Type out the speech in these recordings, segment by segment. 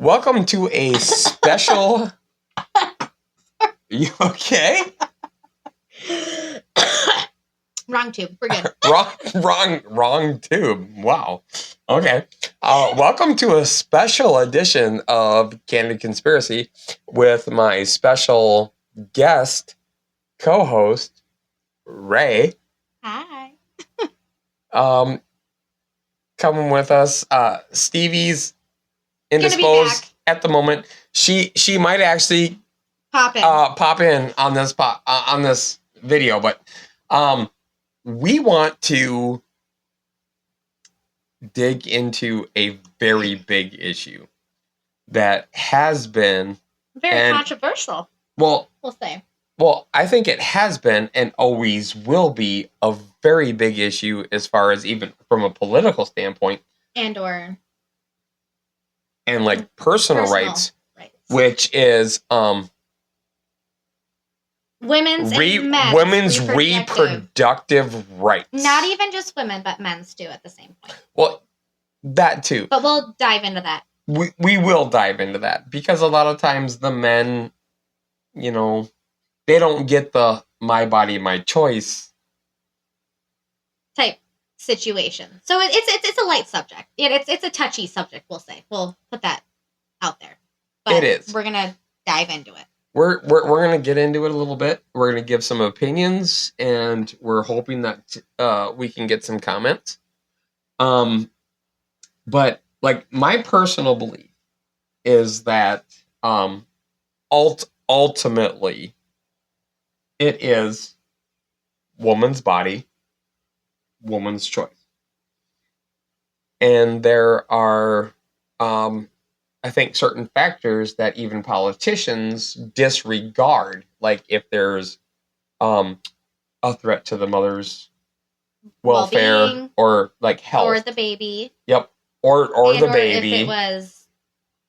Welcome to a special. You okay? Wrong tube. We're good. wrong tube. Wow. Okay. Welcome to a special edition of Candid Conspiracy with my special guest co-host Ray. Hi. Coming with us. Stevie's indisposed at the moment. She might actually pop in on this video, but we want to dig into a very big issue that has been very controversial. Well, we'll say. Well, I think it has been and always will be a very big issue as far as even from a political standpoint And like personal rights, which is women's reproductive rights. Not even just women, but men's too at the same point. Well, that too. But we'll dive into that. We will dive into that because a lot of times the men, they don't get the my body, my choice type situation. So it's a light subject. It's a touchy subject, we'll say. We'll put that out there. But it is. We're gonna dive into it. We're gonna get into it a little bit. We're gonna give some opinions, and we're hoping that we can get some comments. But like my personal belief is that ultimately it is woman's body, woman's choice. And there are, I think, certain factors that even politicians disregard, like if there's a threat to the mother's welfare well-being, or like health. Or the baby. Yep. Or the baby. If it was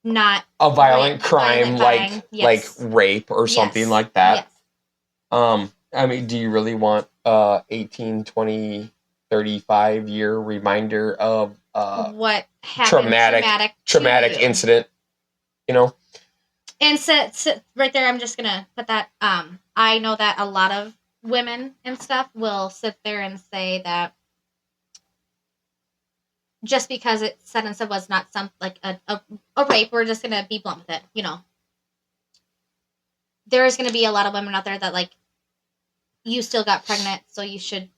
not a violent crime like rape or something like that. Yes. I mean, do you really want 18, 20, 35 year reminder of what happened traumatic incident, And so right there, I'm just gonna put that. I know that a lot of women and stuff will sit there and say that just because it said and said was not some like a rape, we're just gonna be blunt with it. There's gonna be a lot of women out there that like, you still got pregnant, so you should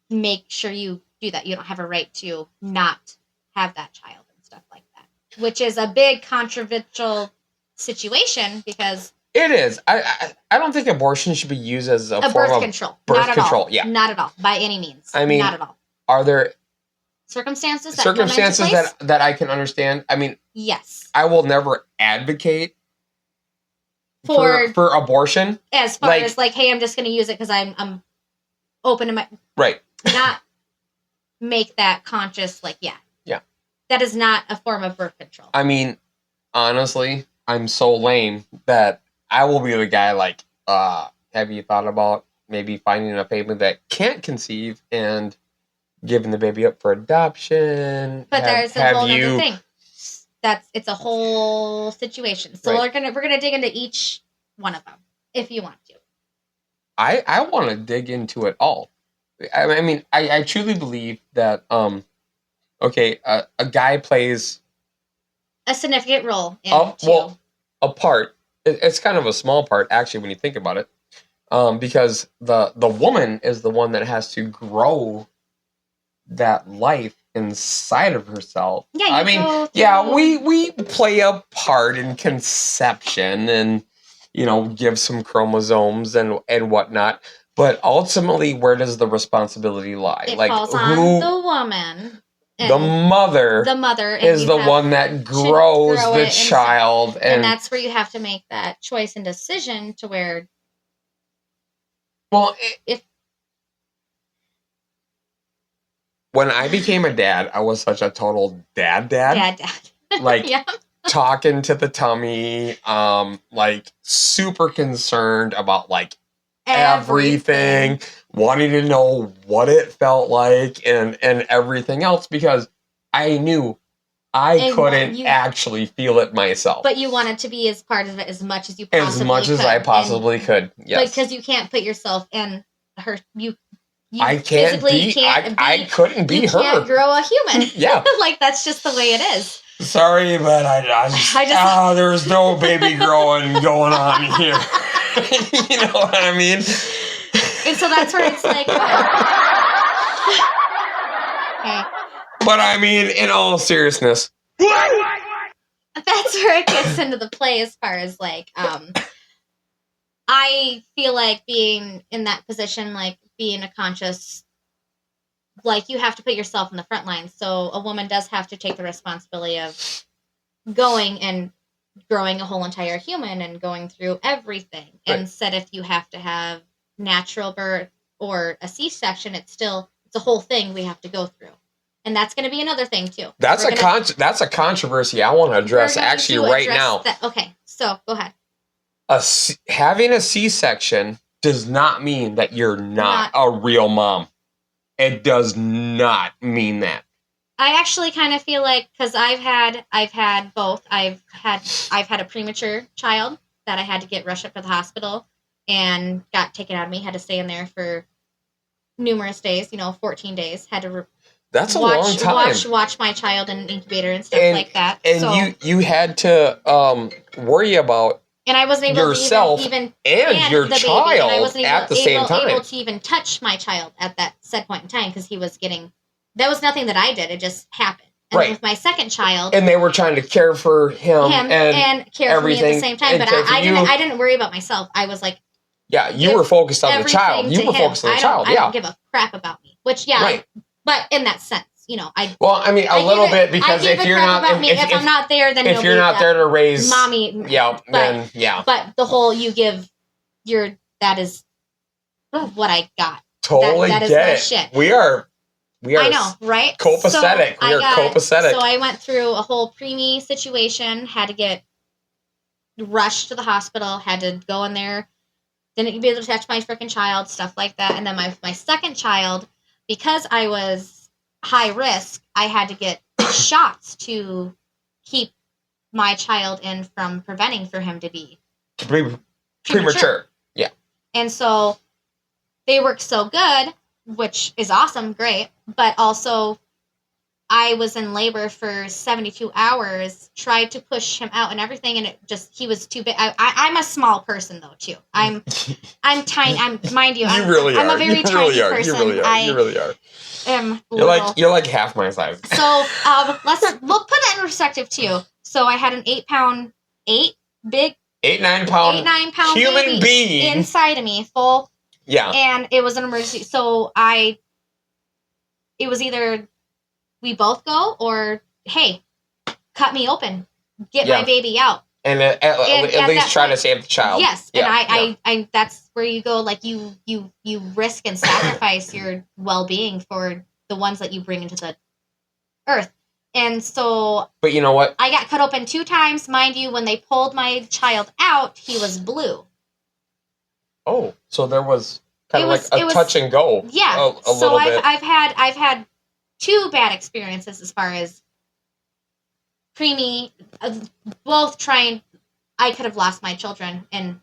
make sure you do that. You don't have a right to not have that child and stuff like that, which is a big controversial situation because it is. I don't think abortion should be used as a form birth of control. Birth not control, at all. Yeah, not at all by any means. I mean, not at all. Are there circumstances that I can understand? I mean, yes. I will never advocate for abortion as far as like, hey, I'm just going to use it because I'm open to my right. Not make that conscious yeah. That is not a form of birth control. I mean, honestly, I'm so lame that I will be the guy like, have you thought about maybe finding a family that can't conceive and giving the baby up for adoption? But there's a whole other thing. It's a whole situation. So we're gonna dig into each one of them if you want to. I want to dig into it all. I mean, I truly believe that a guy plays a significant role in a part. It's kind of a small part actually when you think about it, because the woman is the one that has to grow that life inside of herself. Yeah, we play a part in conception and give some chromosomes and whatnot, but ultimately where does the responsibility lie? It falls on the woman. The mother is the one that grows the child, and that's where you have to make that choice and decision to where when I became a dad, I was such a total dad. Like, talking to the tummy, like, super concerned about, like, everything, wanting to know what it felt like and everything else, because I knew I couldn't actually feel it myself. But you wanted to be as part of it as much as you possibly could. As much as I possibly could, yes. Because you can't put yourself in her... I couldn't be her. You can't grow a human. Yeah. Like, that's just the way it is. Sorry, but I just there's no baby growing going on here. You know what I mean? And so that's where it's like... Okay. But I mean, in all seriousness... That's where it gets into the play as far as, like, I feel like being in that position, like, being a conscious, like, you have to put yourself in the front line. So a woman does have to take the responsibility of going and growing a whole entire human and going through everything. Right. Instead, if you have to have natural birth or a C-section, it's a whole thing we have to go through. And that's going to be another thing, too. That's a controversy I want to address right now. Okay, so go ahead. Having a C-section does not mean that you're not a real mom. It does not mean that. I actually kind of feel like, because I've had both. I've had a premature child that I had to get rushed up to the hospital and got taken out of me. Had to stay in there for numerous days, 14 days. Had to That's a long time. Watch my child in an incubator and stuff like that. And so, you had to worry about and I wasn't able yourself to even and your the child baby, and I wasn't at the same time. able to even touch my child at that said point in time because he was getting. That was nothing that I did. It just happened. And with my second child, and they were trying to care for him and care for me at the same time. But I didn't worry about myself. I was like, yeah, you were focused on the child. You were focused on the child. I don't give a crap about me. Which but in that sense. Well, I mean, a little bit because if you're not, if I'm not there, then if you're not there to raise mommy, then yeah. But the whole you give that is what I got. Totally that get is my it. shit. We are. I know, right? Copacetic. We are copacetic. So I went through a whole preemie situation. Had to get rushed to the hospital. Had to go in there. Didn't be able to touch my freaking child. Stuff like that. And then my second child, because I was high risk, I had to get shots to keep my child in from preventing for him to be premature. Yeah. And so they worked so good, which is awesome, great, but also I was in labor for 72 hours, tried to push him out and everything, and he was too big. I'm a small person though too. I'm tiny. Mind you, I'm a very tiny person. You really are. You're like half my size. So we'll put that in perspective too. So I had an 9 pound human being inside of me, full. Yeah. And it was an emergency. So it was either we both go or, hey, cut me open, get my baby out. And at least try to save the child. Yes. And I that's where you go, like you risk and sacrifice your well-being for the ones that you bring into the earth. And so. But you know what? I got cut open 2 times. Mind you, when they pulled my child out, he was blue. Oh, so there was kind of like a touch and go. Yeah. A little bit. I've had 2 bad experiences as far as preemie, both trying. I could have lost my children in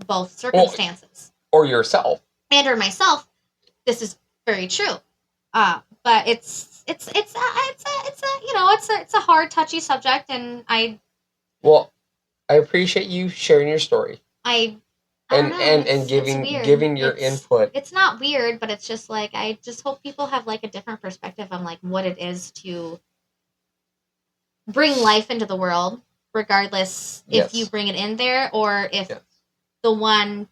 both circumstances. Or yourself. Or myself. This is very true. But it's a hard, touchy subject, and Well, I appreciate you sharing your story. And giving your input. It's not weird, but it's just like I just hope people have like a different perspective on like what it is to bring life into the world, regardless if you bring it in there or if the one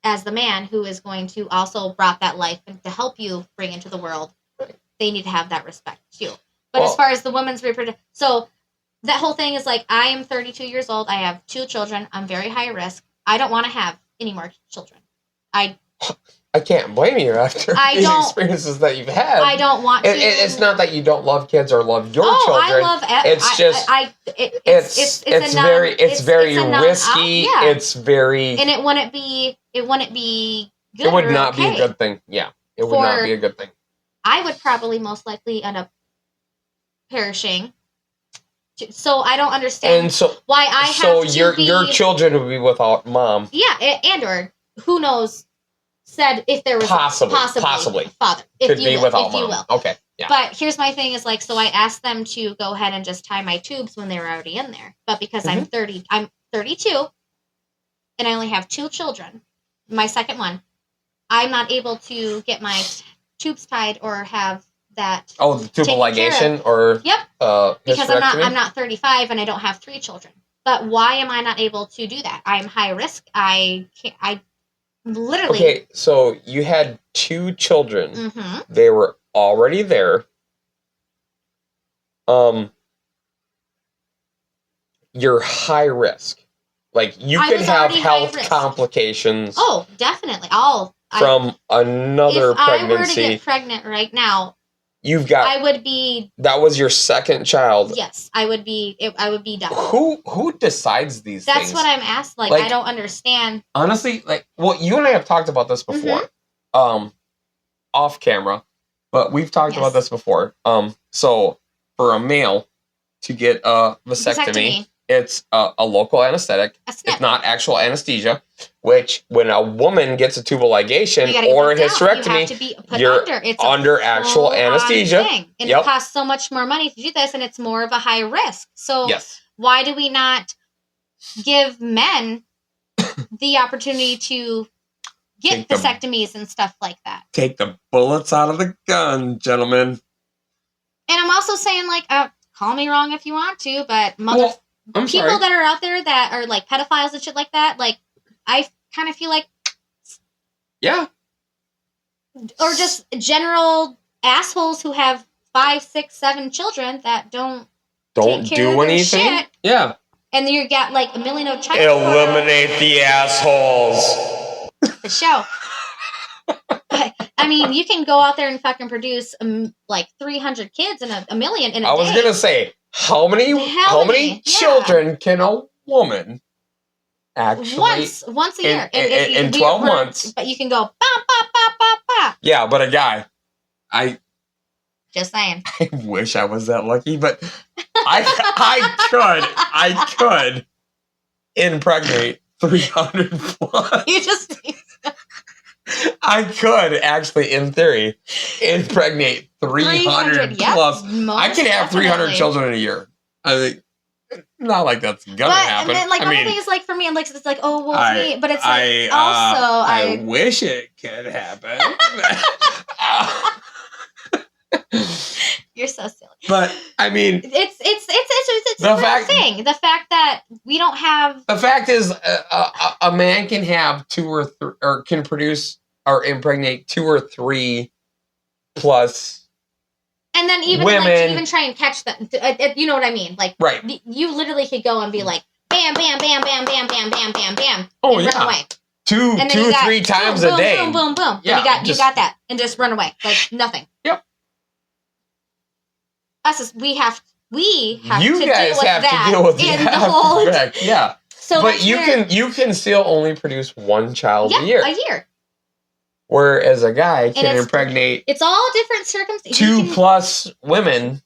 as the man who is going to also brought that life and to help you bring into the world, they need to have that respect too. But as far as the woman's reproductive, so that whole thing is like I am 32 years old. I have 2 children. I'm very high risk. I don't want to have any more children. I can't blame you after these experiences that you've had. I don't want to. It's not that you don't love kids or love your children. I love. It's just. It's very risky. It's very. And it wouldn't be. It wouldn't be good. It would not be a good thing. Yeah, it would not be a good thing. I would probably most likely end up perishing So I don't understand why I have to your children would be without mom. Yeah, and or who knows, said if there was possibly a father. Could be without mom. Okay, yeah. But here's my thing is like, so I asked them to go ahead and just tie my tubes when they were already in there. But because I'm 32, and I only have 2 children, my second one, I'm not able to get my tubes tied or have that. Oh, the tubal ligation or because I'm not 35 and I don't have 3 children. But why am I not able to do that? I'm high risk. I literally. Okay, so you had 2 children. Mm-hmm. They were already there. You're high risk. Like you could have health complications. Oh, definitely. From another pregnancy. If I were to get pregnant right now, I would be. That was your second child. Yes, I would be. I would be done. Who decides these things? That's what I'm asked. Like I don't understand. Honestly, you and I have talked about this before, off camera, but we've talked about this before. So for a male to get a vasectomy. It's a local anesthetic. It's not actual anesthesia, which when a woman gets a tubal ligation or a hysterectomy, you're under actual anesthesia. And it costs so much more money to do this, and it's more of a high risk. So why do we not give men the opportunity to get vasectomies and stuff like that? Take the bullets out of the gun, gentlemen. And I'm also saying, call me wrong if you want to, but people that are out there that are like pedophiles and shit like that, I kind of feel like, or just general assholes who have 5, 6, 7 children that don't do anything. Shit, and then you got $1 million of child support. Eliminate the assholes. The show. I mean, you can go out there and fucking produce 300 kids and a million in a day. I was gonna say. How many children can a woman actually once a year in 12 months? But you can go ba ba ba ba ba. Yeah, but a guy, just saying. I wish I was that lucky, but I could impregnate 300 plus. You just. I could actually, in theory, impregnate 300 plus. I can have 300 children in a year. I think not like that's gonna happen. And then, one thing is for me, it's oh well, me, but it's I wish it could happen. You're so silly. But I mean, it's the thing. The fact that we don't have. The fact is, a man can have 2 or 3, or can produce or impregnate 2 or 3 plus. And then even women, to even try and catch them, you know what I mean? Right. You literally could go and be like, bam, bam, bam, bam, bam, bam, bam, bam, bam. Oh and run away. 2, 3 times a day. Boom, boom, boom. Yeah, you got that, and just run away nothing. Yep. We have you to guys deal with have that to deal with in the whole. Yeah. So, but you can still only produce 1 child a year. A year. Whereas a guy can impregnate. It's all different circumstances. 2 plus women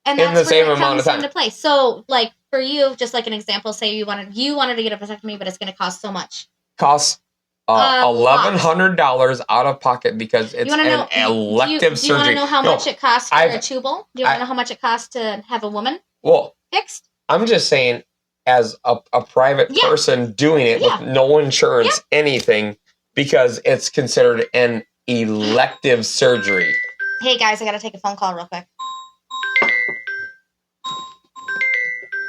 in the same amount of time. Into play. So, for you, just an example, say you wanted to get a vasectomy, but it's going to cost so much. Costs $1,100 out of pocket because it's an elective surgery. Do you want to know how much it costs for a tubal? Do you want to know how much it costs to have a woman fixed? I'm just saying, as a private person doing it with no insurance, anything, because it's considered an elective surgery. Hey guys, I got to take a phone call real quick.